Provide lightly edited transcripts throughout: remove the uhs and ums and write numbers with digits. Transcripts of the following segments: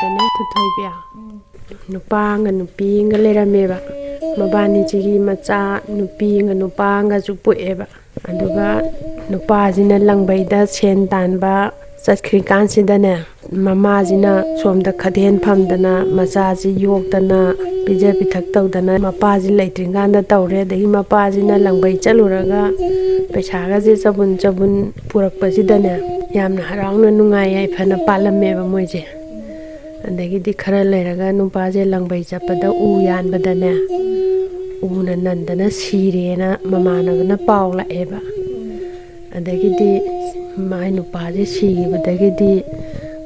ꯂꯩꯗꯅ ꯊꯣꯏꯕꯤ ꯅꯨꯄꯥꯒ ꯅꯨꯄꯤꯒ ꯂꯩꯔꯝꯃꯦꯕ ꯃꯕꯥꯅꯤꯁꯤꯒꯤ ꯃꯆꯥ ꯅꯨꯄꯤꯒ ꯅꯨꯄꯥꯒꯁꯨ ꯄꯣꯛꯑꯦꯕ ꯑꯗꯨꯒ ꯅꯨꯄꯥꯁꯤꯅ ꯂꯪꯕꯩꯗ ꯁꯦꯟ ꯇꯥꯟꯕ ꯆꯠꯈ꯭ꯔꯤꯀꯥꯟꯁꯤꯗꯅꯦ ꯃꯃꯥꯁꯤꯅ ꯁꯣꯝꯗ ꯈꯗꯦꯟ ꯐꯝꯗꯅ ꯃꯆꯥꯁꯤ ꯌꯣꯛꯇꯅ ꯄꯤꯖ ꯄꯤꯊꯛ ꯇꯧꯗꯅ ꯃꯄꯥꯁꯤ ꯂꯩꯇ꯭ꯔꯤꯀꯥꯟꯗ ꯇꯧꯔꯦ ꯑꯗꯒꯤ ꯃꯄꯥꯁꯤꯅ ꯂꯪꯕꯩ ꯆꯠꯂꯨꯔꯒ ꯄꯩꯁꯥꯒꯁꯦ ꯆꯕꯨꯟ ꯆꯕꯨꯟ ꯄꯨꯔꯛꯄꯁꯤꯗꯅꯦ ꯌꯥꯝꯅ ꯍꯔꯥꯎꯅ ꯅꯨꯡꯉꯥꯏ ꯌꯥꯏꯐꯅ ꯄꯥꯜꯂꯝꯃꯦꯕ ꯃꯣꯏꯁꯦ ꯑꯗꯒꯤꯗꯤ ꯈꯔ ꯂꯩꯔꯒ ꯅꯨꯄꯥꯁꯦ ꯂꯪꯕꯩ ꯆꯠꯄꯗ ꯎ ꯌꯥꯟꯕꯗꯅꯦ ꯎꯅ ꯅꯟꯗꯅ ꯁꯤꯔꯦꯅ ꯃꯃꯥꯟꯅꯕꯅ ꯄꯥꯎ ꯂꯥꯛꯑꯦꯕ ꯑꯗꯒꯤꯗꯤ ꯃꯥꯏ ꯅꯨꯄꯥꯁꯦ ꯁꯤꯈꯤꯕꯗꯒꯤꯗꯤ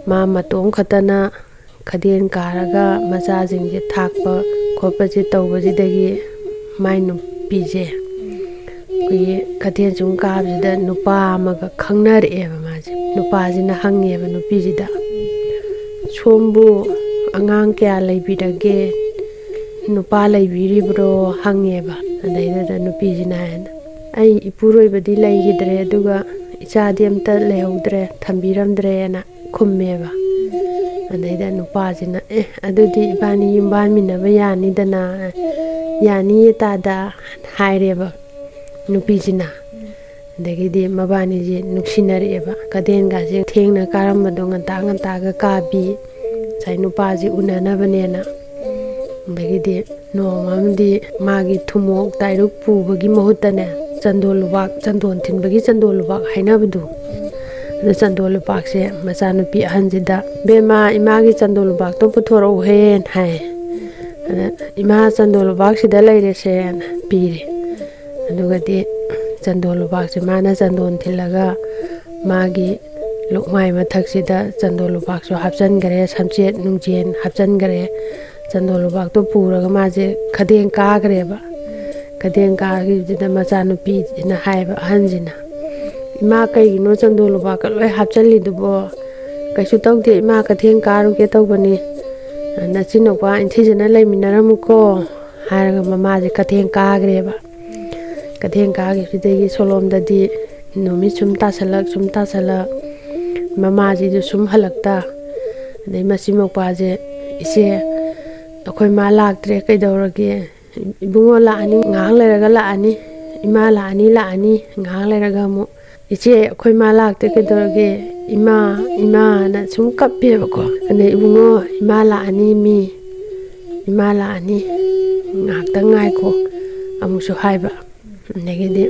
ꯃꯥ ꯃꯇꯣꯝ ꯈꯛꯇꯅ ꯈꯗꯦꯟ ꯀꯥꯔꯒ ꯃꯆꯥꯁꯤꯡꯁꯦ ꯊꯥꯛꯄ ꯈꯣꯠꯄꯁꯦ ꯇꯧꯕꯁꯤꯗꯒꯤ ꯃꯥꯏ ꯅꯨꯄꯤꯁꯦ ꯑꯩꯈꯣꯏꯒꯤ ꯈꯗꯦꯟ ꯁꯨꯝ ꯀꯥꯕꯁꯤꯗ ꯅꯨꯄꯥ ꯑꯃꯒ ꯈꯪꯅꯔꯛꯑꯦꯕ ꯃꯥꯁꯦ ꯅꯨꯄꯥꯁꯤꯅ ꯍꯪꯉꯦꯕ ꯅꯨꯄꯤꯁꯤꯗ ꯁꯣꯝꯕꯨ ꯑꯉꯥꯡ ꯀꯌꯥ ꯂꯩꯕꯤꯔꯒꯦ ꯅꯨꯄꯥ ꯂꯩꯕꯤꯔꯤꯕ꯭ꯔꯣ ꯍꯪꯉꯦꯕ ꯑꯗꯩꯗꯨꯗ ꯅꯨꯄꯤꯁꯤꯅ ꯍꯥꯏꯅ ꯑꯩ ꯏꯄꯨꯔꯣꯏꯕꯗꯤ ꯂꯩꯈꯤꯗ꯭ꯔꯦ ꯑꯗꯨꯒ ꯏꯆꯥꯗꯤ ꯑꯝꯇ ꯂꯩꯍꯧꯗ꯭ꯔꯦ ꯊꯝꯕꯤꯔꯝꯗ꯭ꯔꯦꯅ ꯈꯨꯝꯃꯦꯕ ꯑꯗꯩꯗ ꯅꯨꯄꯥꯁꯤꯅ ꯑꯗꯨꯗꯤ ꯏꯕꯥꯅꯤ ꯌꯨꯝꯕꯥꯟꯃꯤꯟꯅꯕ ꯌꯥꯅꯤꯗꯅ ꯌꯥꯅꯤꯌꯦ ꯇꯥꯗ ꯍꯥꯏꯔꯦꯕ ꯅꯨꯄꯤꯁꯤꯅ ꯑꯗꯒꯤꯗꯤ ꯃꯕꯥꯅꯤꯁꯦ ꯅꯨꯡꯁꯤꯅꯔꯛꯑꯦꯕ ꯈꯗꯦꯟꯒꯥꯁꯦ ꯊꯦꯡꯅ ꯀꯥꯔꯝꯕꯗꯣ ꯉꯟꯇꯥ ꯉꯟꯇꯥꯒ ꯀꯥꯕꯤ ꯉꯁꯥꯏ ꯅꯨꯄꯥꯁꯤ ꯎꯅꯅꯕꯅꯦꯅ ꯑꯗꯒꯤꯗꯤ ꯅꯣꯡꯃ ꯑꯃꯗꯤ ꯃꯥꯒꯤ ꯊꯨꯝꯃꯣꯛ ꯇꯥꯏꯔꯨꯛ ꯄꯨꯕꯒꯤ ꯃꯍꯨꯠꯇꯅꯦ ꯆꯟꯗꯣꯟ ꯂꯨꯕꯥꯛ ꯆꯟꯗꯣꯟ ꯊꯤꯟꯕꯒꯤ ꯆꯟꯗꯣꯟ ꯂꯨꯕꯥꯛ ꯍꯥꯏꯅꯕꯗꯣ ꯑꯗꯨ ꯆꯟꯗꯣꯟ ꯂꯨꯕꯥꯛꯁꯦ ꯃꯆꯥꯅꯨꯄꯤ ꯑꯍꯟꯁꯤꯗ ꯕꯦꯝꯃ ꯏꯃꯥꯒꯤ ꯆꯟꯗꯣꯟ ꯂꯨꯕꯥꯛꯇꯣ ꯄꯨꯊꯣꯔꯛꯎꯍꯦꯅ ꯍꯥꯏ ꯑꯗ ꯏꯃꯥ ꯆꯟꯗꯣꯟ ꯂꯨꯕꯥꯛꯁꯤꯗ ꯂꯩꯔꯦꯁꯦꯅ ꯄꯤꯔꯦ ꯑꯗꯨꯒꯗꯤ ꯆꯟꯗꯣꯟ ꯂꯨꯕꯥꯛꯁꯦ ꯃꯥꯅ ꯆꯟꯗꯣꯟ ꯊꯤꯜꯂꯒ ꯃꯥꯒꯤ ꯂꯨꯛꯃꯥꯏ ꯃꯊꯛꯁꯤꯗ ꯆꯟꯗꯣꯟ ꯂꯨꯕꯥꯛꯁꯨ ꯍꯥꯞꯆꯤꯟꯈꯔꯦ ꯁꯝꯆꯦꯠ ꯅꯨꯡꯖꯦꯟ ꯍꯥꯞꯆꯤꯟꯈꯔꯦ ꯆꯟꯗꯣꯟ ꯂꯨꯕꯥꯛꯇꯣ ꯄꯨꯔꯒ ꯃꯥꯁꯦ ꯈꯗꯦꯟ ꯀꯥꯈ꯭ꯔꯦꯕ ꯈꯗꯦꯟ ꯀꯥꯈꯤꯕꯁꯤꯗ ꯃꯆꯥꯅꯨꯄꯤꯁꯤꯅ ꯍꯥꯏꯕ ꯑꯍꯟꯁꯤꯅ ꯏꯃꯥ ꯀꯩꯒꯤꯅꯣ ꯆꯟꯗꯣꯟ ꯂꯨꯕꯥꯛꯀ ꯂꯣꯏ ꯍꯥꯞꯆꯤꯜꯂꯤꯗꯨꯕꯣ ꯀꯩꯁꯨ ꯇꯧꯗꯦ ꯏꯃꯥ ꯀꯩꯊꯦꯜ ꯀꯥꯔꯨꯒꯦ ꯇꯧꯕꯅꯤ ꯅꯆꯤꯟꯅꯧꯄꯥ ꯏꯟꯊꯤꯖꯅ ꯂꯩꯃꯤꯟꯅꯔꯝꯃꯨꯀꯣ ꯍꯥꯏꯔꯒ ꯃꯃꯥꯁꯦ ꯀꯩꯊꯦꯜ ꯀꯥꯈ꯭ꯔꯦꯕ ꯀꯩꯊꯦꯜ ꯀꯥꯈꯤꯕꯁꯤꯗꯒꯤ ꯁꯣꯂꯣꯝꯗꯗꯤ ꯅꯨꯃꯤꯠ ꯁꯨꯝ ꯇꯥꯁꯜꯂꯛ ꯃꯃꯥꯁꯤꯁꯨ ꯁꯨꯝ ꯍꯜꯂꯛꯇ ꯑꯗꯩ ꯃꯆꯤ ꯃꯧꯄꯥꯁꯦ ꯏꯆꯦ ꯑꯩꯈꯣꯏ ꯃꯥ ꯂꯥꯛꯇ꯭ꯔꯦ ꯀꯩꯗꯧꯔꯒꯦ ꯏꯕꯨꯡꯉꯣ ꯂꯥꯛꯑꯅꯤ ꯉꯥꯏꯍꯥꯛ ꯂꯩꯔꯒ ꯂꯥꯛꯑꯅꯤ ꯏꯃꯥ ꯂꯥꯛꯑꯅꯤ ꯉꯥꯏꯍꯥꯛ ꯂꯩꯔꯒ ꯑꯃꯨꯛ ꯏꯆꯦ ꯑꯩꯈꯣꯏ ꯃꯥ ꯂꯥꯛꯇ꯭ꯔꯦ ꯀꯩꯗꯧꯔꯒꯦ ꯏꯃꯥꯅ ꯁꯨꯝ ꯀꯞꯄꯦꯕꯀꯣ ꯑꯗꯩ ꯏꯕꯨꯡꯉꯣ ꯏꯃꯥ ꯂꯥꯛꯑꯅꯤꯏꯃꯥ ꯂꯥꯛꯑꯅꯤ ꯉꯥꯏꯍꯥꯛꯇꯪ ꯉꯥꯏꯈꯣ ꯑꯃꯨꯛꯁꯨ ꯍꯥꯏꯕ ꯑꯗꯒꯤꯗꯤ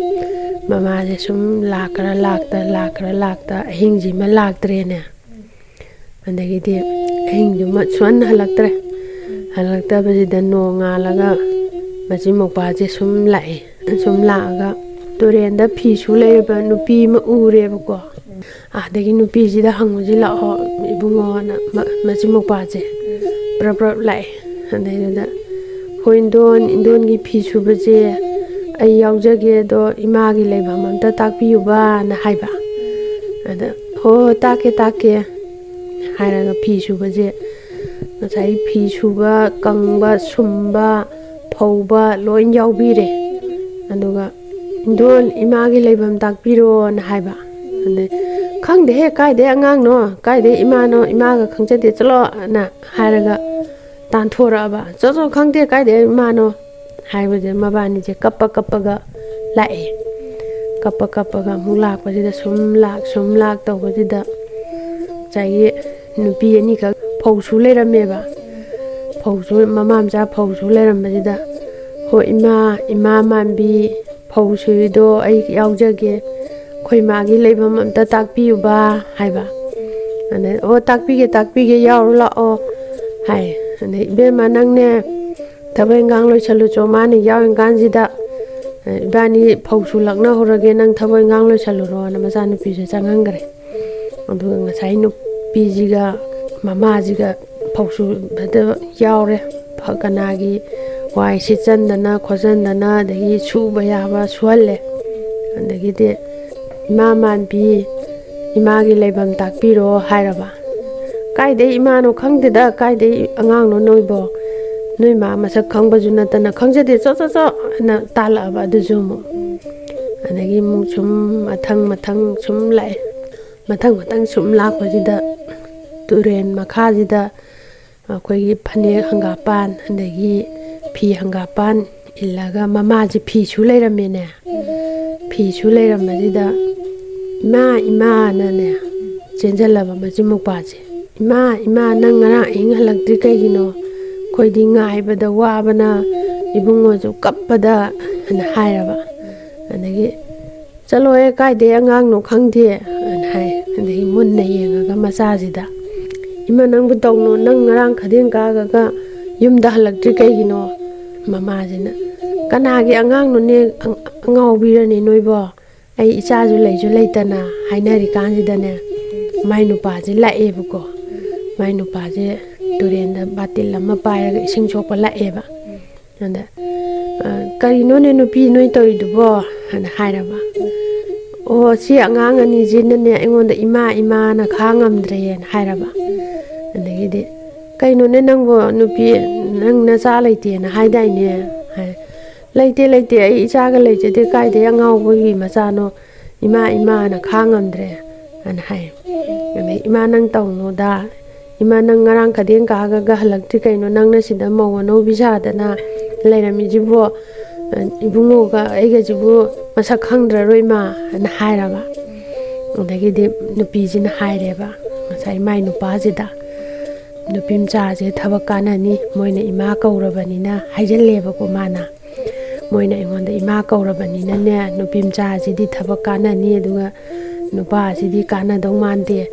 ꯃꯃꯥꯁꯦ ꯁꯨꯝ ꯂꯥꯛꯇ ꯑꯍꯤꯡꯁꯤꯃ ꯂꯥꯛꯇ꯭ꯔꯦꯅꯦ ꯑꯗꯒꯤꯗꯤ ꯑꯍꯤꯡꯗꯨꯃ ꯁꯨꯡꯍꯟ ꯍꯜꯂꯛꯇꯕꯁꯤꯗ ꯅꯣꯡꯉꯥꯜꯂꯒ ꯃꯆꯤ ꯃꯧꯄꯥꯁꯦ ꯁꯨꯝ ꯂꯥꯛꯑꯦ ꯁꯨꯝ ꯂꯥꯛꯑꯒ ꯇꯨꯔꯦꯟꯗ ꯐꯤ ꯁꯨ ꯂꯩꯔꯤꯕ ꯅꯨꯄꯤ ꯑꯃ ꯎꯔꯦꯕꯀꯣ ꯑꯗꯒꯤ ꯅꯨꯄꯤꯁꯤꯗ ꯍꯪꯉꯨꯁꯤ ꯂꯥꯛꯑꯣ ꯏꯕꯨꯡꯉꯣꯅ ꯃꯆꯤ ꯃꯧꯄꯥꯁꯦ ꯄ꯭ꯔꯞ ꯂꯥꯛꯑꯦ ꯑꯗꯩꯗꯨꯗ ꯍꯣꯏ ꯏꯟꯗꯣꯟꯒꯤ ꯐꯤ ꯁꯨꯕꯁꯦ ꯑꯩ ꯌꯥꯎꯖꯒꯦ ꯑꯗꯣ ꯏꯃꯥꯒꯤ ꯂꯩꯐꯝ ꯑꯝꯇ ꯇꯥꯛꯄꯤꯌꯨꯕꯅ ꯍꯥꯏꯕ ꯑꯗ ꯍꯣꯏ ꯇꯥꯛꯀꯦ ꯍꯥꯏꯔꯒ ꯐꯤ ꯁꯨꯕꯁꯦ ꯉꯁꯥꯏ ꯐꯤ ꯁꯨꯕ ꯀꯪꯕ ꯁꯨꯝꯕ ꯐꯧꯕ ꯂꯣꯏ ꯌꯥꯎꯕꯤꯔꯦ ꯑꯗꯨꯒ ꯏꯟꯗꯣꯟ ꯏꯃꯥꯒꯤ ꯂꯩꯐꯝ ꯇꯥꯛꯄꯤꯔꯣꯅ ꯍꯥꯏꯕ ꯑꯗꯩ ꯈꯪꯗꯦꯍꯦ ꯀꯥꯏꯗꯩ ꯑꯉꯥꯡꯅꯣ ꯀꯥꯏꯗꯩ ꯏꯃꯥꯅꯣ ꯏꯃꯥꯒ ꯈꯪꯖꯗꯦ ꯆꯠꯂꯣꯅ ꯍꯥꯏꯔꯒ ꯇꯥꯟꯊꯣꯔꯛꯑꯕ ꯆꯠꯂꯣ ꯈꯪꯗꯦ ꯀꯥꯏꯗꯩ ꯏꯃꯥꯅꯣ ꯍꯥꯏꯕꯁꯦ ꯃꯕꯥꯅꯤꯁꯦ ꯀꯞꯄꯒ ꯂꯥꯛꯑꯦ ꯀꯞꯄꯒ ꯑꯃꯨꯛ ꯂꯥꯛꯄꯁꯤꯗ ꯁꯨꯝ ꯂꯥꯛ ꯇꯧꯕꯁꯤꯗ ꯉꯁꯥꯏꯒꯤ ꯅꯨꯄꯤ ꯑꯅꯤꯈꯛ ꯐꯧꯁꯨ ꯂꯩꯔꯝꯃꯦꯕ ꯃꯃꯥ ꯃꯆꯥ ꯐꯧꯁꯨ ꯂꯩꯔꯝꯕꯁꯤꯗ ꯍꯣꯏ ꯏꯃꯥ ꯃꯥꯟꯕꯤ ꯐꯧ ꯁꯨꯏꯗꯣ ꯑꯩ ꯌꯥꯎꯖꯒꯦ ꯑꯩꯈꯣꯏ ꯃꯥꯒꯤ ꯂꯩꯐꯝ ꯑꯝꯇ ꯇꯥꯛꯄꯤꯌꯨꯕ ꯍꯥꯏꯕ ꯑꯗꯩ ꯑꯣ ꯇꯥꯛꯄꯤꯒꯦ ꯌꯥꯎꯔꯨ ꯂꯥꯛꯑꯣ ꯍꯥꯏ ꯑꯗꯩ ꯏꯕꯦꯝꯃ ꯅꯪꯅꯦ ꯊꯕꯛ ꯏꯟꯈꯥꯡ ꯂꯣꯏꯁꯜꯂꯨꯆꯣ ꯃꯥꯅ ꯌꯥꯎꯔꯤꯀꯥꯟꯁꯤꯗ ꯏꯕꯥꯅꯤ ꯐꯧꯁꯨ ꯂꯛꯅꯍꯧꯔꯒꯦ ꯅꯪ ꯊꯕꯛ ꯏꯟꯈꯥꯡ ꯂꯣꯏꯁꯜꯂꯨꯔꯣꯅ ꯃꯆꯥꯅꯨꯄꯤꯁꯨ ꯆꯪꯍꯟꯈ꯭ꯔꯦ ꯑꯗꯨꯒ ꯉꯁꯥꯏ ꯅꯨꯄꯤꯁꯤꯒ ꯃꯃꯥꯁꯤꯒ ꯐꯧꯁꯨꯕꯗ ꯌꯥꯎꯔꯦ ꯀꯅꯥꯒꯤ ꯋꯥꯏ ꯁꯤꯠꯆꯟꯗꯅ ꯈꯣꯠꯆꯟꯗꯅ ꯑꯗꯒꯤ ꯁꯨꯕ ꯌꯥꯕ ꯁꯨꯍꯜꯂꯦ ꯑꯗꯒꯤꯗꯤ ꯏꯃꯥ ꯃꯥꯟꯕꯤ ꯏꯃꯥꯒꯤ ꯂꯩꯐꯝ ꯇꯥꯛꯄꯤꯔꯣ ꯍꯥꯏꯔꯕ ꯀꯥꯏꯗꯩ ꯏꯃꯥꯅꯣ ꯈꯪꯗꯦꯗ ꯀꯥꯏꯗꯩ ꯑꯉꯥꯡꯅꯣ ꯅꯣꯏꯕꯣ ꯅꯣꯏ ꯃꯥ ꯃꯁꯛ ꯈꯪꯕꯁꯨ ꯅꯠꯇꯅ ꯈꯪꯖꯗꯦ ꯆꯣ ꯍꯥꯏꯅ ꯇꯥꯜꯂꯛꯑꯕ ꯑꯗꯨꯁꯨ ꯑꯃꯨꯛ ꯑꯗꯒꯤ ꯑꯃꯨꯛ ꯁꯨꯝ ꯃꯊꯪ ꯁꯨꯝ ꯂꯥꯛꯑꯦ ꯃꯊꯪ ꯁꯨꯝ ꯂꯥꯛꯄꯁꯤꯗ ꯇꯨꯔꯦꯟ ꯃꯈꯥꯁꯤꯗ ꯑꯩꯈꯣꯏꯒꯤ ꯐꯅꯦꯛ ꯍꯪꯒꯥꯄꯥꯟ ꯑꯗꯒꯤ ꯐꯤ ꯍꯪꯒꯥꯄꯥꯟ ꯏꯜꯂꯒ ꯃꯃꯥꯁꯤ ꯐꯤꯁꯨ ꯂꯩꯔꯝꯃꯦꯅꯦ ꯐꯤꯁꯨ ꯂꯩꯔꯝꯕꯁꯤꯗ ꯏꯃꯥ ꯏꯃꯥꯅꯅꯦ ꯆꯦꯟꯁꯤꯜꯂꯕ ꯃꯆꯤꯟ ꯃꯧꯄ꯭ꯋꯥꯁꯦ ꯏꯃꯥ ꯏꯃꯥ ꯅꯪ ꯉꯔꯥꯡ ꯑꯍꯤꯡ ꯍꯜꯂꯛꯇ꯭ꯔꯤ ꯀꯩꯒꯤꯅꯣ ꯑꯩꯈꯣꯏꯗꯤ ꯉꯥꯏꯕꯗ ꯋꯥꯕꯅ ꯏꯕꯨꯡꯉꯣꯁꯨ ꯀꯞꯄꯗ ꯑꯅ ꯍꯥꯏꯔꯕ ꯑꯗꯒꯤ ꯆꯠꯂꯣꯍꯦ ꯀꯥꯏꯗꯩ ꯑꯉꯥꯡꯅꯣ ꯈꯪꯗꯦ ꯑꯅ ꯍꯥꯏ ꯑꯗꯒꯤ ꯃꯨꯟꯅ ꯌꯦꯡꯉꯒ ꯃꯆꯥꯁꯤꯗ ꯏꯃꯥ ꯅꯪꯕꯨ ꯇꯧꯅꯣ ꯅꯪ ꯉꯔꯥꯡ ꯈꯗꯦꯡ ꯀꯥꯒꯒ ꯌꯨꯝꯗ ꯍꯜꯂꯛꯇ꯭ꯔꯤ ꯀꯩꯒꯤꯅꯣ ꯃꯃꯥꯁꯤꯅ ꯀꯅꯥꯒꯤ ꯑꯉꯥꯡꯅꯣꯅꯦ ꯑꯉꯥꯎꯕꯤꯔꯅꯤ ꯅꯣꯏꯕꯣ ꯑꯩ ꯏꯆꯥꯁꯨ ꯂꯩꯁꯨ ꯂꯩꯇꯅ ꯍꯥꯏꯅꯔꯤꯀꯥꯟꯁꯤꯗꯅꯦ ꯃꯥꯏ ꯅꯨꯄꯥꯁꯦ ꯂꯥꯛꯑꯦꯕꯀꯣ ꯃꯥꯏ ꯅꯨꯄꯥꯁꯦ ꯇꯨꯔꯦꯟꯗ ꯕꯥꯇꯤꯜ ꯑꯃ ꯄꯥꯏꯔꯒ ꯏꯁꯤꯡ ꯁꯣꯛꯄ ꯂꯥꯛꯑꯦꯕ ꯑꯗ ꯀꯔꯤꯅꯣꯅꯦ ꯅꯨꯄꯤ ꯅꯣꯏ ꯇꯧꯔꯤꯗꯨꯕꯣ ꯍꯥꯏꯅ ꯍꯥꯏꯔꯕ ꯑꯣ ꯁꯤ ꯑꯉꯥꯡ ꯑꯅꯤꯁꯤꯅꯅꯦ ꯑꯩꯉꯣꯟꯗ ꯏꯃꯥ ꯏꯃꯥꯅ ꯈꯥꯡꯉꯝꯗ꯭ꯔꯦꯅ ꯍꯥꯏꯔꯕ ꯑꯗꯒꯤꯗꯤ ꯀꯩꯅꯣꯅꯦ ꯅꯪꯕꯨ ꯅꯨꯄꯤ ꯅꯪ ꯅꯆꯥ ꯂꯩꯇꯦꯅ ꯍꯥꯏꯗꯥꯏꯅꯦ ꯍꯥꯏ ꯂꯩꯇꯦ ꯂꯩꯇꯦ ꯑꯩ ꯏꯆꯥꯒ ꯂꯩꯖꯗꯦ ꯀꯥꯏꯗꯩ ꯑꯉꯥꯎꯕꯒꯤ ꯃꯆꯥꯅꯣ ꯏꯃꯥ ꯏꯃꯥꯅ ꯈꯥꯡꯉꯝꯗ꯭ꯔꯦ ꯑꯅ ꯍꯥꯏ ꯑꯗꯩ ꯏꯃꯥ ꯅꯪ ꯇꯧꯅꯨꯗ ꯏꯃꯥ ꯅꯪ ꯉꯔꯥꯡ ꯈꯗꯦꯡ ꯀꯥꯒꯒ ꯍꯜꯂꯛꯇ꯭ꯔꯤ ꯀꯩꯅꯣ ꯅꯪꯅ ꯁꯤꯗ ꯃꯧ ꯑꯅꯧꯕꯤ ꯁꯥꯗꯅ ꯂꯩꯔꯝꯃꯤꯁꯤꯕꯨ ꯏꯕꯨꯡꯉꯣꯒ ꯑꯩꯒꯁꯤꯕꯨ ꯃꯁꯛ ꯈꯪꯗ꯭ꯔꯔꯣꯏ ꯏꯃꯥ ꯍꯥꯏꯅ ꯍꯥꯏꯔꯕ ꯑꯗꯒꯤꯗꯤ ꯅꯨꯄꯤꯁꯤꯅ ꯍꯥꯏꯔꯦꯕ ꯉꯁꯥꯏ ꯃꯥꯏ ꯅꯨꯄꯥꯁꯤꯗ ꯅꯨꯄꯤ ꯃꯆꯥꯁꯦ ꯊꯕꯛ ꯀꯥꯟꯅꯅꯤ ꯃꯣꯏꯅ ꯏꯃꯥ ꯀꯧꯔꯕꯅꯤꯅ ꯍꯥꯏꯖꯤꯜꯂꯦꯕꯀꯣ ꯃꯥꯅ ꯃꯣꯏꯅ ꯑꯩꯉꯣꯟꯗ ꯏꯃꯥ ꯀꯧꯔꯕꯅꯤꯅꯅꯦ ꯅꯨꯄꯤ ꯃꯆꯥꯁꯤꯗꯤ ꯊꯕꯛ ꯀꯥꯟꯅꯅꯤ ꯑꯗꯨꯒ ꯅꯨꯄꯥꯁꯤꯗꯤ ꯀꯥꯟꯅꯗꯧ ꯃꯥꯟꯗꯦ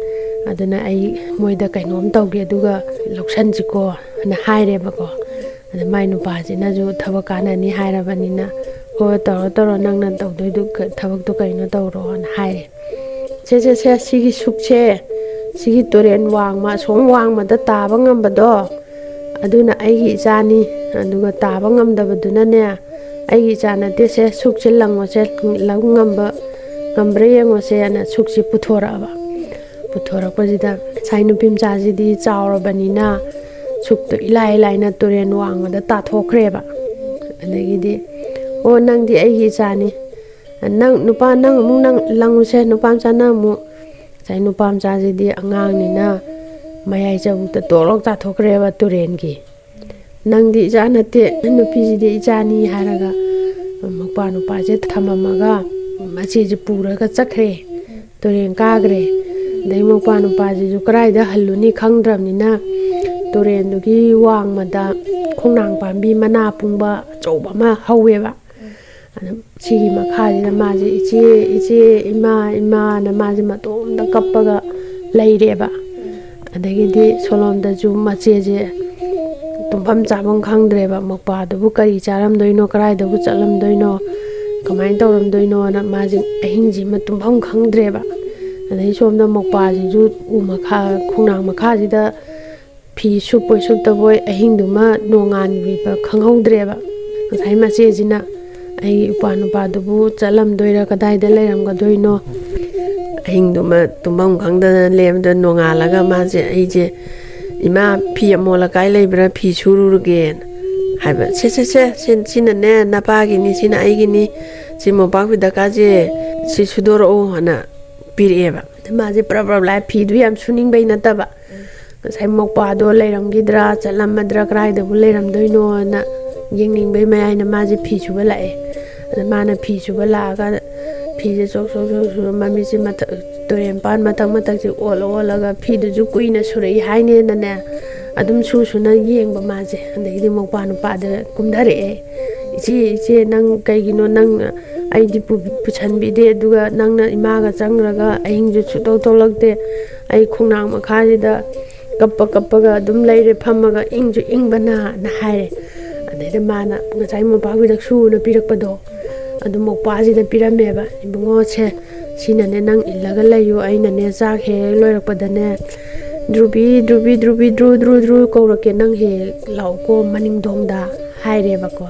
ꯑꯗꯨꯅ ꯑꯩ ꯃꯣꯏꯗ ꯀꯩꯅꯣꯝ ꯇꯧꯒꯦ ꯑꯗꯨꯒ ꯂꯧꯁꯟꯁꯤꯀꯣ ꯍꯥꯏꯅ ꯍꯥꯏꯔꯦꯕꯀꯣ ꯑꯗ ꯃꯥꯏ ꯅꯨꯄꯥꯁꯤꯅꯁꯨ ꯊꯕꯛ ꯀꯥꯟꯅꯅꯤ ꯍꯥꯏꯔꯕꯅꯤꯅ ꯍꯣꯏ ꯇꯧꯔꯣ ꯇꯧꯔꯣ ꯅꯪꯅ ꯇꯧꯗꯣꯏꯗꯨ ꯊꯕꯛꯇꯣ ꯀꯩꯅꯣ ꯇꯧꯔꯣꯅ ꯍꯥꯏꯔꯦ ꯁꯦ ꯁꯤꯒꯤ ꯁꯨꯛꯁꯦ ꯁꯤꯒꯤ ꯇꯨꯔꯦꯟ ꯋꯥꯡꯃ ꯑꯁꯣꯝ ꯋꯥꯡꯃꯗ ꯇꯥꯕ ꯉꯝꯕꯗꯣ ꯑꯗꯨꯅ ꯑꯩꯒꯤ ꯏꯆꯥꯅꯤ ꯑꯗꯨꯒ ꯇꯥꯕ ꯉꯝꯗꯕꯗꯨꯅꯅꯦ ꯑꯩꯒꯤ ꯏꯆꯥ ꯅꯠꯇꯦꯁꯦ ꯁꯨꯛꯁꯦ ꯂꯪꯉꯣꯁꯦ ꯂꯪ ꯉꯝꯕ꯭ꯔꯥ ꯌꯦꯡꯉꯣꯁꯦꯅ ꯁꯨꯛꯁꯦ ꯄꯨꯊꯣꯔꯛꯑꯕ ꯄꯨꯊꯣꯔꯛꯄꯁꯤꯗ ꯉꯁꯥꯏ ꯅꯨꯄꯤ ꯃꯆꯥꯁꯤꯗꯤ ꯆꯥꯎꯔꯕꯅꯤꯅ ꯁꯨꯛꯇꯣ ꯏꯂꯥꯏ ꯂꯥꯏꯅ ꯇꯨꯔꯦꯟ ꯋꯥꯡꯃꯗ ꯇꯥꯊꯣꯛꯈ꯭ꯔꯦꯕ ꯑꯗꯒꯤꯗꯤ ꯑꯣ ꯅꯪꯗꯤ ꯑꯩꯒꯤ ꯏꯆꯥꯅꯤ ꯅꯪ ꯑꯃꯨꯛ ꯂꯪꯉꯨꯁꯦ ꯅꯨꯄꯥ ꯃꯆꯥꯅ ꯑꯃꯨꯛ ꯉꯁꯥꯏ ꯅꯨꯄꯥ ꯃꯆꯥꯁꯤꯗꯤ ꯑꯉꯥꯡꯅꯤꯅ ꯃꯌꯥꯏ ꯆꯕꯨꯛꯇ ꯇꯣꯛꯂꯥꯎ ꯇꯥꯊꯣꯛꯈ꯭ꯔꯦꯕ ꯇꯨꯔꯦꯟꯒꯤ ꯅꯪꯗꯤ ꯏꯆꯥ ꯅꯠꯇꯦ ꯅꯨꯄꯤꯁꯤꯗꯤ ꯏꯆꯥꯅꯤ ꯍꯥꯏꯔꯒ ꯅꯨꯄꯥꯁꯦ ꯊꯝꯃꯝꯃꯒ ꯃꯆꯦꯁꯦ ꯄꯨꯔꯒ ꯆꯠꯈ꯭ꯔꯦ ꯇꯨꯔꯦꯟ ꯀꯥꯈ꯭ꯔꯦ ꯑꯗꯩ ꯅꯨꯄꯥꯁꯤꯁꯨ ꯀꯗꯥꯏꯗ ꯍꯜꯂꯨꯅꯤ ꯈꯪꯗ꯭ꯔꯕꯅꯤꯅ ꯇꯨꯔꯦꯟꯗꯨꯒꯤ ꯋꯥꯡꯃꯗ ꯈꯣꯡꯅꯥꯡ ꯄꯥꯝꯕꯤ ꯃꯅꯥ ꯄꯨꯡꯕ ꯑꯆꯧꯕ ꯑꯃ ꯍꯧꯋꯦꯕ ꯑꯗꯨꯝ ꯁꯤꯒꯤ ꯃꯈꯥꯁꯤꯗ ꯃꯥꯁꯦ ꯏꯆꯦ ꯏꯆꯦ ꯏꯃꯥ ꯏꯃꯥꯅ ꯃꯥꯁꯦ ꯃꯇꯣꯝꯇ ꯀꯞꯄꯒ ꯂꯩꯔꯦꯕ ꯑꯗꯒꯤꯗꯤ ꯁꯣꯂꯣꯝꯗꯁꯨ ꯃꯆꯦꯁꯦ ꯇꯨꯝꯐꯝ ꯆꯥꯐꯝ ꯈꯪꯗ꯭ꯔꯦꯕ ꯃꯧꯄ꯭ꯋꯥꯗꯨꯕꯨ ꯀꯔꯤ ꯆꯥꯔꯝꯗꯣꯏꯅꯣ ꯀꯗꯥꯏꯗꯕꯨ ꯆꯠꯂꯝꯗꯣꯏꯅೋ ꯀꯃꯥꯏꯅ ꯇꯧꯔꯝꯗꯣꯏꯅꯣꯅ ꯃꯥꯁꯦ ꯑꯍꯤꯡꯁꯤꯃ ꯇꯨꯝꯐꯝ ꯈꯪꯗ꯭ꯔꯦꯕ ꯑꯗꯩ ꯁꯣꯝꯗ ꯃꯧꯄ꯭ꯋꯥꯁꯤꯁꯨ ꯈꯣꯡꯅꯥꯡ ꯃꯈꯥꯁꯤꯗ ꯐꯤ ꯁꯨꯞꯄꯣꯏ ꯁꯨꯞꯇꯕꯣꯏ ꯑꯍꯤꯡꯗꯨꯃ ꯅꯣꯡꯉꯥꯟꯈꯤꯕ ꯈꯪꯍꯧꯗ꯭ꯔꯦꯕ ꯉꯁꯥꯏ ꯃꯆꯦꯁꯤꯅ ꯑꯩꯒꯤ ꯅꯨꯄꯥꯗꯨꯕꯨ ꯆꯠꯂꯝꯗꯣꯏꯔꯥ ꯀꯗꯥꯏꯗ ꯂꯩꯔꯝꯒꯗꯣꯏꯅꯣ ꯑꯍꯤꯡꯗꯨꯃ ꯇꯨꯝꯐꯝ ꯈꯪꯗꯅ ꯂꯦꯝꯕꯗ ꯅꯣꯡꯉꯥꯜꯂꯒ ꯃꯥꯁꯦ ꯑꯩꯁꯦ ꯏꯃꯥ ꯐꯤ ꯑꯃꯣꯠ ꯑꯀꯥꯏ ꯂꯩꯕ꯭ꯔꯥ ꯐꯤ ꯁꯨꯔꯨꯔꯒꯦꯅ ꯍꯥꯏꯕ ꯁꯤꯅꯅꯦ ꯅꯄꯥꯒꯤꯅꯤ ꯁꯤꯅ ꯑꯩꯒꯤꯅꯤ ꯁꯤ ꯃꯣꯝꯄꯥꯛ ꯐꯤꯗꯛꯀꯥꯁꯦ ꯁꯤ ꯁꯨꯗꯣꯔꯛꯎ ꯍꯥꯏꯅ ꯄꯤꯔꯛꯑꯦꯕ ꯃꯥꯁꯦ ꯄ꯭ꯔꯞ ꯂꯥꯏ ꯐꯤꯗꯨ ꯌꯥꯝ ꯁꯨꯅꯤꯡꯕꯩ ꯅꯠꯇꯕ ꯉꯁꯥꯏ ꯃꯧꯄ꯭ꯋꯥꯗꯣ ꯂꯩꯔꯝꯈꯤꯗ꯭ꯔꯥ ꯆꯠꯂꯝꯃꯗ꯭ꯔꯥ ꯀꯗꯥꯏꯗꯕꯨ ꯂꯩꯔꯝꯗꯣꯏꯅꯣꯅ ꯌꯦꯡꯅꯤꯡꯕꯩ ꯃꯌꯥꯏꯅ ꯃꯥꯁꯦ ꯐꯤ ꯁꯨꯕ ꯂꯥꯛꯑꯦ ꯑꯗ ꯃꯥꯅ ꯐꯤ ꯁꯨꯕ ꯂꯥꯛꯑꯒ ꯐꯤꯁꯦ ꯆꯣꯛ ꯃꯃꯤꯠꯁꯦ ꯇꯨꯔꯦꯟꯄꯥꯟ ꯃꯊꯛꯁꯦ ꯑꯣꯜꯂꯒ ꯐꯤꯗꯨꯁꯨ ꯀꯨꯏꯅ ꯁꯨꯔꯛꯏ ꯍꯥꯏꯅꯦꯅꯅꯦ ꯑꯗꯨꯝ ꯁꯨꯅ ꯌꯦꯡꯕ ꯃꯥꯁꯦ ꯑꯗꯒꯤꯗꯤ ꯅꯨꯄꯥꯗ ꯀꯨꯝꯊꯔꯛꯑꯦ ꯏꯆꯦ ꯅꯪ ꯀꯩꯒꯤꯅꯣ ꯅꯪ ꯑꯩꯗꯤ ꯄꯨꯁꯟꯕꯤꯗꯦ ꯑꯗꯨꯒ ꯅꯪꯅ ꯏꯃꯥꯒ ꯆꯪꯈ꯭ꯔꯒ ꯑꯍꯤꯡꯁꯨ ꯁꯨꯛꯇꯧ ꯊꯣꯛꯂꯛꯇꯦ ꯑꯩ ꯈꯣꯡꯅꯥꯡ ꯃꯈꯥꯁꯤꯗ ꯀꯞꯄꯒ ꯑꯗꯨꯝ ꯂꯩꯔꯦ ꯐꯝꯃꯒ ꯏꯪꯁꯨ ꯏꯪꯕꯅꯅ ꯍꯥꯏꯔꯦ ꯑꯗꯩꯗ ꯃꯥꯅ ꯉꯁꯥꯏ ꯃꯣꯝꯄꯥꯛ ꯐꯤꯗꯛ ꯁꯨꯅ ꯄꯤꯔꯛꯄꯗꯣ ꯑꯗꯨ ꯃꯧꯄ꯭ꯋꯥꯁꯤꯗ ꯄꯤꯔꯝꯃꯦꯕ ꯏꯕꯨꯡꯉꯣꯁꯦ ꯁꯤꯅꯅꯦ ꯅꯪ ꯏꯜꯂꯒ ꯂꯩꯌꯨ ꯑꯩꯅꯅꯦ ꯆꯥꯛ ꯍꯦꯛ ꯂꯣꯏꯔꯛꯄꯗꯅꯦ ꯗ꯭ꯔꯨꯕꯤ ꯗ꯭ꯔꯨ ꯀꯧꯔꯛꯀꯦ ꯅꯪ ꯍꯦꯛ ꯂꯥꯛꯎꯀꯣ ꯃꯅꯤꯡꯊꯣꯡꯗ ꯍꯥꯏꯔꯦꯕꯀꯣ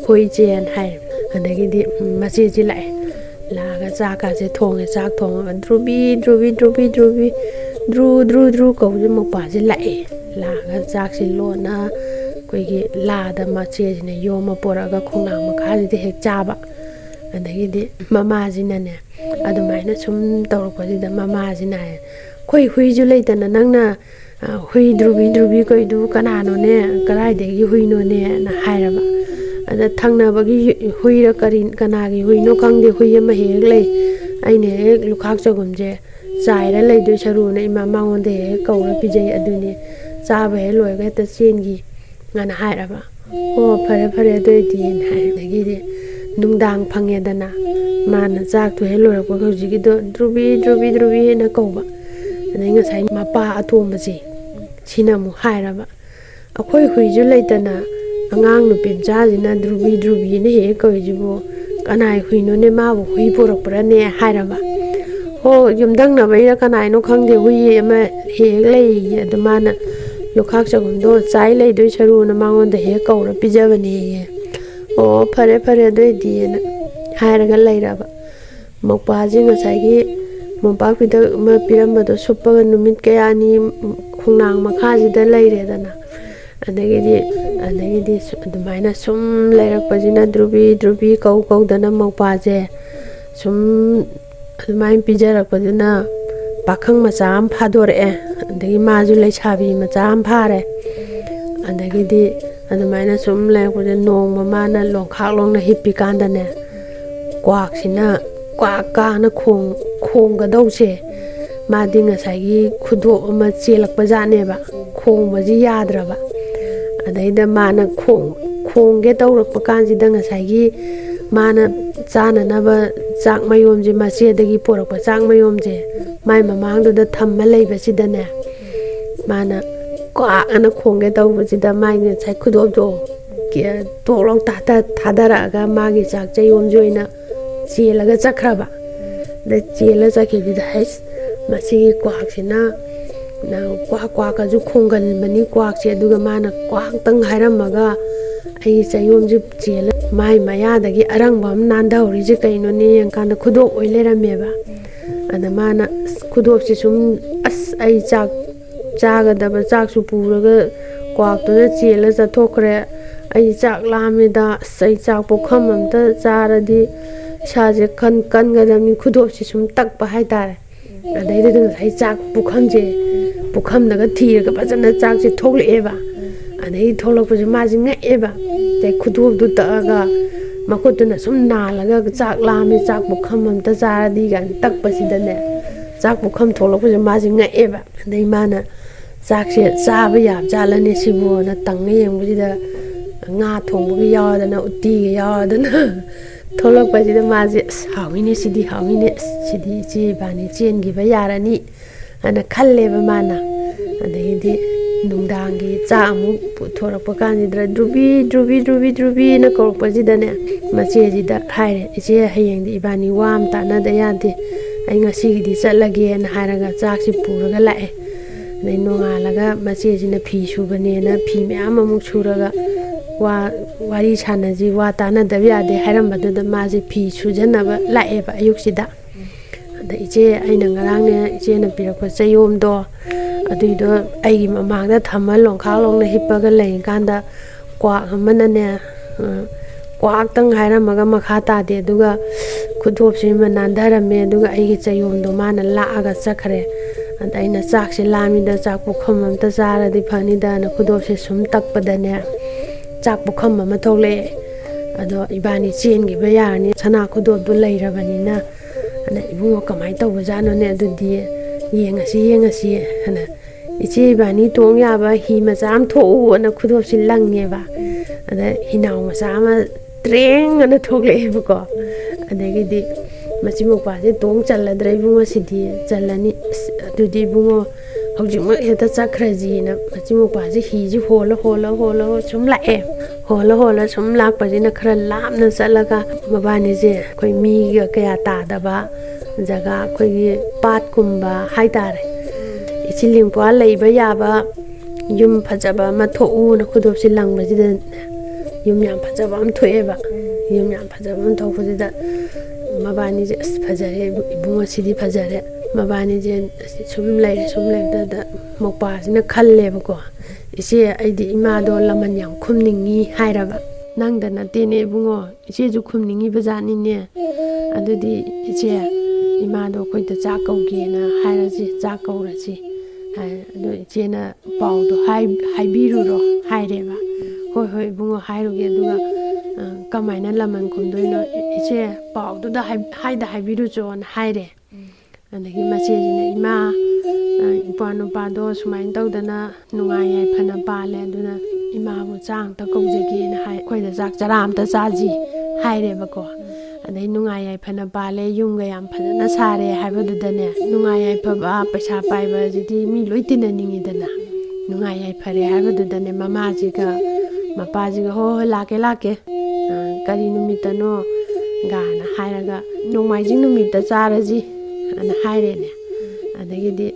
ꯍꯣꯏ ꯏꯆꯦꯅ ꯍꯥꯏꯔꯦ ꯑꯗꯒꯤꯗꯤ ꯃꯆꯦꯁꯤ ꯂꯥꯛꯑꯒ ꯆꯥꯛꯀꯥꯁꯦ ꯊꯣꯡꯉꯦ ꯆꯥꯛ ꯊꯣꯡꯉꯒ ꯗ꯭ꯔꯨ ꯀꯧꯕꯁꯦ ꯃꯧꯄ꯭ꯋꯥꯁꯦ ꯂꯥꯛꯑꯒ ꯆꯥꯛꯁꯦ ꯂꯣꯟꯅ ꯑꯩꯈꯣꯏꯒꯤ ꯂꯥꯗ ꯃꯆꯦꯁꯤꯅ ꯌꯣꯝꯃ ꯄꯣꯔꯛꯑꯒ ꯈꯣꯡꯅꯥꯡ ꯃꯈꯥꯁꯤꯗ ꯍꯦꯛ ꯆꯥꯕ ꯑꯗꯒꯤꯗꯤ ꯃꯃꯥꯁꯤꯅꯅꯦ ꯑꯗꯨꯃꯥꯏꯅ ꯁꯨꯝ ꯇꯧꯔꯛꯄꯁꯤꯗ ꯃꯃꯥꯁꯤꯅ ꯍꯥꯏ ꯑꯩꯈꯣꯏ ꯍꯨꯏꯁꯨ ꯂꯩꯇꯅ ꯅꯪꯅ hui drubi koidu kananone karaidegi huinone na hairaba ada thangnabagi huira kanagi huino khangde hui ama hek lei aine hek lukhak chagumje chaira leidoi saruna ima mangonde hek kaura pijai aduni chaba he loiga ta chengi ngana hairaba ho phare doidin haidagi de nungdang phangedana mana chak thu he loirakwa hojigi do drubi na kauba adai ngasai mapa atomba ji sina mu hairaba akhoi huiju leitana angang nu pimcha jina drubi ne he koijibu kanai huino ne ma bu hui porakpra ne hairaba ho yumdang na bai kanai no khangde hui ama he lei adumana lukhak chagumdo chai lei doi saru na mangon de he kaura pijabani ye o phare doi di na hairaga leiraba mokpa ji ngasai gi mompak pida ma pirambado suppaga numit kaya ni khungnang makhajida leire-dana adagidi adumaina sum leirakpajina drubi kaudana mokpaje sum adumain pijarakpaduna pakhang macha am phadore adagi maju leisabi macha am phare adagidi adumaina sum leirakpaje nongma mana longkhak longna hippi kandane kwaksina kwakana khongga dause madi ngasai khudo ama chelakpa janeba khongbaji yadraba adaida mana khongge tawrakpa kanjida ngasai mana chana naba chak mayomje machedagi porakpa chak mayomje mai mamangduda thamma leibasidane mana kwakana khongge tawbasida mai ngasai khudobdo ke toklong thadaraga magi chak chayomjoina chelaga chakraba da chela chakibida hais masi kwaksina na kwaka ju khongal mani kwakse aduga mana kwak tang hairamaga ai chayomji chela mai mayadagi arangbam nanda horije kaino ne yankanda khudop oilerameba ana mana khudopsi sum as ai chak chagadaba chaksu puraga kwaktoda chela chathokre ai chak lamida sai chak pokham amta charadi shaje kan gadamni khudopsi sum takpa haitare adai de sai chak pukham daga thiraga bajana chak se thokleeba adai tholakpaje maji ngaeba tai khudop du taga makotuna sum nalaga chak lami chak pukham amta charadi gan takpasidane chak pukham tholakpaje maji ngaeba adai mana chak se chaba yab jalane sibona tangna yengbujida nga thongbugi yawadana utti ga yawadana tholakpajida maji hawine sidi chi bani chengiba yarani ana khalleba mana adai nungdangi cha amu thorakpa kanjidra drubi na korpajidane machejida haire iche hayengdi ibani wam tanada yade ai ngasigidi chatlage na haraga chaksi puraga lae nei nongalaga machejina phi subane na phi myam amuk suraga wari sanaji wa tanadaba yade hairambadada maji phi sujanaba laeba ayuksida ada iche aina ngarang ne iche na pirakpa chayomdo aduido aigi mamangda thamma longkhak longna hippaga leikanda kwak amana ne kwak tang hairamaga makha tade aduga khudopsi manandarame aduga aigi chayomdo mana laaga chakhre ada aina chakse lamida chak pukham amta charadi phanida na khudopsi sum takpadane chak pukham ama thokle ado ibani chengiba yarni sana khudopdo leirabanina ana ibungo kamai tawbajano ne adudi yengasi ana iche ibani tong yaba hi macha am thou ana khudopsi langeba ada hinaw macha ama treng ana thokle ko adagidi machimokpa je tong challadra ibungo sidi challani adudi ibungo hojima heta chakraji na machimokpa je hi ji hola sum lae hola sum lakpajina khara lamna chalaga mabani je koi mi ga kaya tadaba jaga koi pat kumba haitare ichilingpwa leiba yaba yum phajaba ma thou na khudopsi langbajida yum yam phajaba am thoeba yum yam phajaba am thokpajida mabani je phajare ibungo sidi phajare mabani je sum lai da mokpa sina khalleba ko iche aidi imado laman yam khumningi hairaba nangda natene bungo iche ju khumningi bajani ne adudi iche imado koita cha kauge na hairaji cha kauraji ꯑꯗꯣ ꯏꯆꯦꯅ ꯄꯥꯎꯗꯣ ꯍꯥꯏꯕꯤꯔꯨꯔꯣ ꯍꯥꯏꯔꯦꯕ ꯍꯣꯏ ꯍꯣꯏ ꯏꯕꯨꯡꯉꯣ ꯍꯥꯏꯔꯨꯒꯦ ꯑꯗꯨꯒ ꯀꯃꯥꯏꯅ ꯂꯃꯟ ꯈꯨꯝꯗꯣꯏꯅꯣ ꯏꯆꯦ ꯄꯥꯎꯗꯨꯗ ꯍꯥꯏꯕꯤꯔꯨꯆꯣꯅ ꯍꯥꯏꯔꯦ ꯑꯗꯒꯤ ꯃꯆꯦꯁꯤꯅ ꯏꯃꯥ ꯏꯄ꯭ꯋꯥ ꯅꯨꯄꯥꯗꯣ ꯁꯨꯃꯥꯏꯅ ꯇꯧꯗꯅ ꯅꯨꯡꯉꯥꯏ ꯌꯥꯏꯐꯅ ꯄꯥꯜꯂꯦ ꯑꯗꯨꯅ ꯏꯃꯥꯕꯨ ꯆꯥꯛ ꯑꯝꯇ ꯀꯧꯖꯒꯦꯅ ꯍꯥꯏ ꯑꯩꯈꯣꯏꯗ ꯆꯥꯛ ꯆꯔꯥ ꯑꯝꯇ ꯆꯥꯁꯤ ꯍꯥꯏꯔꯦꯕꯀꯣ ꯑꯗꯩ ꯅꯨꯡꯉꯥꯏ ꯌꯥꯏꯐꯅ ꯄꯥꯜꯂꯦ ꯌꯨꯝꯒ ꯌꯥꯝ ꯐꯖꯅ ꯁꯥꯔꯦ ꯍꯥꯏꯕꯗꯨꯗꯅꯦ ꯅꯨꯡꯉꯥꯏ ꯌꯥꯏꯐꯕ ꯄꯩꯁా ꯄꯥꯏꯕ ꯑꯁꯤꯗꯤ ꯃꯤ ꯂꯣꯏ ꯇꯤꯟꯅꯅꯤꯡꯉꯤꯗꯅ ꯅꯨꯡꯉꯥꯏ ꯌꯥꯏꯐꯔꯦ ꯍꯥꯏꯕꯗꯨꯗꯅꯦ ꯃꯃꯥꯁꯤꯒ ꯃꯄꯥꯁꯤꯒ ꯍꯣꯏ ꯍꯣꯏ ꯂꯥꯛꯀꯦ ꯀꯔꯤ ꯅꯨꯃꯤꯠꯇꯅꯣ ꯒꯥꯅ ꯍꯥꯏꯔꯒ ꯅꯣꯡꯃꯥꯏꯖꯤꯡ ꯅꯨꯃꯤꯠꯇ ꯆꯥꯔꯁꯤ ꯑꯅ ꯍꯥꯏꯔꯦꯅꯦ ꯑꯗꯒꯤꯗꯤ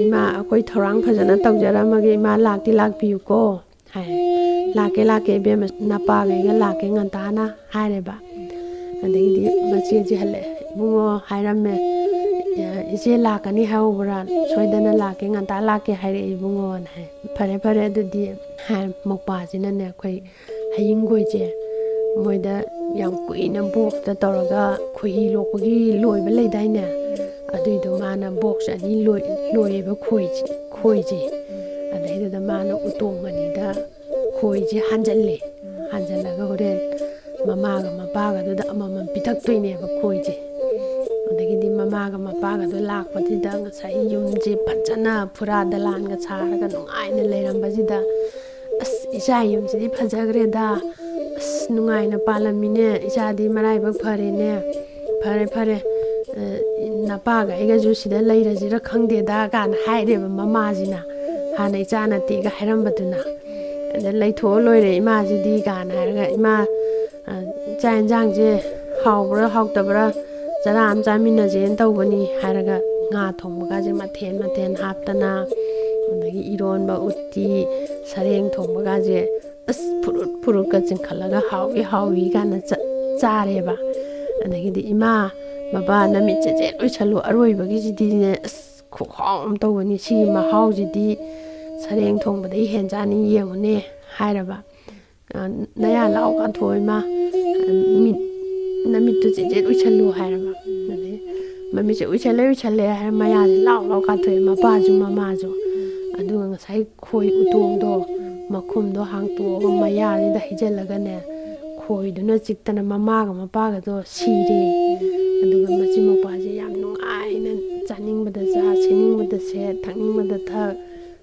ꯏꯃꯥ ꯑꯩꯈꯣꯏ ꯊꯧꯔꯥꯡ ꯐꯖꯅ ꯇꯧꯖꯔꯝꯃꯒꯦ ꯏꯃꯥ ꯂꯥꯛꯇꯤ ꯂꯥꯛꯄꯤꯌꯨꯀꯣ ꯍꯥꯏꯔꯦ ꯂꯥꯛꯀꯦ ꯏꯕꯦꯝꯃ ꯅꯄꯥꯒꯩꯒ ꯂꯥꯛꯀꯦ ꯉꯟꯇꯥꯅ ꯍꯥꯏꯔꯦꯕ ꯑꯗꯒꯤꯗꯤ ꯃꯆꯦꯁꯤ ꯍꯜꯂꯛꯑꯦ ꯏꯕꯨꯡꯉꯣ ꯍꯥꯏꯔꯝꯃꯦ ꯏꯆꯦ ꯂꯥꯛꯀꯅꯤ ꯍꯥꯏꯍꯧꯕ꯭ꯔꯥ ꯁꯣꯏꯗꯅ ꯂꯥꯛꯀꯦ ꯉꯟꯇꯥ ꯂꯥꯛꯀꯦ ꯍꯥꯏꯔꯛꯑꯦ ꯏꯕꯨꯡꯉꯣꯅ ꯍꯥꯏ ꯐꯔꯦ ꯑꯗꯨꯗꯤ ꯃꯧꯄꯥꯁꯤꯅꯅꯦ ꯑꯩꯈꯣꯏ ꯍꯌꯤꯡꯒꯣꯏꯁꯦ ꯃꯣꯏꯗ ꯌꯥꯝ ꯀꯨꯏꯅ ꯕꯣꯛꯁꯇ ꯇꯧꯔꯒ ꯈꯣꯏꯍꯤ ꯂꯣꯛꯄꯒꯤ ꯂꯣꯏꯕ ꯂꯩꯗꯥꯏꯅꯦ ꯑꯗꯨꯏꯗꯣ ꯃꯥꯅ ꯕꯣꯛꯁ ꯑꯅꯤ ꯂꯣꯏꯌꯦꯕ ꯈꯣꯏꯁꯦ ꯑꯗꯩꯗꯨꯗ ꯃꯥꯅ ꯎꯇꯣꯡ ꯑꯅꯤꯗ ꯈꯣꯏꯁꯦ ꯍꯥꯟꯖꯜꯂꯒ ꯍꯣꯔꯦꯟ ꯃꯃꯥꯒ ꯃꯄꯥꯒꯗꯨꯗ ꯑꯃꯃꯝ ꯄꯤꯊꯛꯇꯣꯏꯅꯦꯕ ꯈꯣꯏꯁꯦ ꯑꯗꯒꯤꯗꯤ ꯃꯃꯥꯒ ꯃꯄꯥꯒꯗꯣ ꯂꯥꯛꯄꯁꯤꯗ ꯉꯁꯥꯏ ꯌꯨꯝꯁꯦ ꯐꯖꯅ ꯐꯨꯔꯥ ꯗꯂꯥꯟꯒ ꯁꯥꯔꯒ ꯅꯨꯡꯉꯥꯏꯅ ꯂꯩꯔꯝꯕꯁꯤꯗ ꯑꯁ ꯏꯆꯥ ꯌꯨꯝꯁꯤꯗꯤ ꯐꯖꯈ꯭ꯔꯦꯗ ꯑꯁ ꯅꯨꯡꯉꯥꯏꯅ ꯄꯥꯜꯂꯝꯃꯤꯅꯦ ꯏꯆꯥꯗꯤ ꯃꯔꯥꯏꯕꯛ ꯐꯔꯦꯅꯦ ꯐꯔꯦ ꯅꯄꯥꯒ ꯑꯩꯒꯁꯨ ꯁꯤꯗ ꯂꯩꯔꯁꯤꯔ ꯈꯪꯗꯦꯗ ꯀꯥꯟꯅ ꯍꯥꯏꯔꯦꯕ ꯃꯃꯥꯁꯤꯅ ꯍꯥꯟꯅ ꯏꯆꯥ ꯅꯠꯇꯦꯒ ꯍꯥꯏꯔꯝꯕꯗꯨꯅ ꯑꯗ ꯂꯩꯊꯣꯛꯑ ꯂꯣꯏꯔꯦ ꯏꯃꯥꯁꯤꯗꯤ ꯀꯥꯟꯅ ꯍꯥꯏꯔꯒ ꯏꯃꯥ ꯆꯥꯛ ꯌꯦꯟꯁꯥꯡꯁꯦ ꯍꯥꯎꯕ꯭ꯔꯥ ꯍꯥꯎꯇꯕ꯭ꯔꯥ ꯆꯔꯥ ꯑꯃ ꯆꯥꯃꯤꯟꯅꯁꯦꯅ ꯇꯧꯕꯅꯤ ꯍꯥꯏꯔꯒ ꯉꯥ ꯊꯣꯡꯕꯒꯁꯦ ꯃꯊꯦꯟ ꯍꯥꯞꯇꯅ ꯑꯗꯒꯤ ꯏꯔꯣꯟꯕ ꯎꯠꯇꯤ ꯁꯔꯦꯡ ꯊꯣꯡꯕꯒꯁꯦ ꯑꯁ ꯐꯨꯔꯨꯠꯀ ꯆꯤꯡꯈꯠꯂꯒ ꯍꯥꯎꯏ ꯀꯥꯟꯅ ꯆꯥꯔꯦꯕ ꯑꯗꯒꯤꯗꯤ ꯏꯃꯥ ꯕꯕꯥ ꯅꯃꯤꯠ ꯆꯦꯆꯦꯠ ꯂꯣꯏꯁꯜꯂꯨ ꯑꯔꯣꯏꯕꯒꯤꯁꯤꯗꯤꯅꯦ ꯑꯁ ꯈꯨꯍꯥꯎ ꯑꯃ ꯇꯧꯕꯅꯤ ꯁꯤꯒꯤ ꯃꯍꯥꯎꯁꯤꯗꯤ ꯁꯔꯦꯡ ꯊꯣꯡꯕꯗꯒꯤ ꯍꯦꯟꯖꯥꯅꯤ ꯌꯦꯡꯉꯨꯅꯦ ꯍꯥꯏꯔꯕ ꯅꯌꯥ ꯂꯥꯎ ꯀꯥꯊꯣꯛꯑꯣ ꯏꯃꯥ ꯅꯃꯤꯠꯇꯨ ꯆꯦꯆꯦꯠ ꯎꯏꯁꯜꯂꯨ ꯍꯥꯏꯔꯕ ꯑꯗꯩ ꯃꯃꯤꯠꯁꯦ ꯎꯏꯁꯜꯂꯦ ꯍꯥꯏꯔ ꯃꯌꯥꯁꯦ ꯂꯥꯎ ꯀꯥꯊꯣꯛꯑꯦ ꯃꯄꯥꯁꯨ ꯃꯃꯥꯁꯨ ꯑꯗꯨꯒ ꯉꯁꯥꯏ ꯈꯣꯏ ꯎꯇꯣꯡꯗꯣ ꯃꯈꯨꯝꯗꯣ ꯍꯥꯡꯇꯣꯛꯑꯒ ꯃꯌꯥꯁꯤꯗ ꯍꯩꯖꯤꯜꯂꯒꯅꯦ ꯈꯣꯏꯗꯨꯅ ꯆꯤꯛꯇꯅ ꯃꯃꯥꯒ ꯃꯄꯥꯒꯗꯣ ꯁꯤꯔꯦ ꯑꯗꯨꯒ ꯃꯆꯤꯟ ꯃꯧꯄ꯭ꯋꯥꯁꯦ ꯌꯥꯝ ꯅꯨꯡꯉꯥꯏꯅ ꯆꯥꯅꯤꯡꯕꯗ ꯆꯥ ꯁꯦꯠꯅꯤꯡꯕꯗ ꯁꯦꯠ ꯊꯛꯅꯤꯡꯕꯗ ꯊꯛ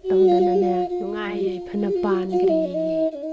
ꯇꯧꯗꯅꯅꯦ ꯅꯨꯡꯉꯥꯏ ꯌꯥꯏꯐꯅ ꯄꯥꯟꯈ꯭ꯔꯦꯌꯦ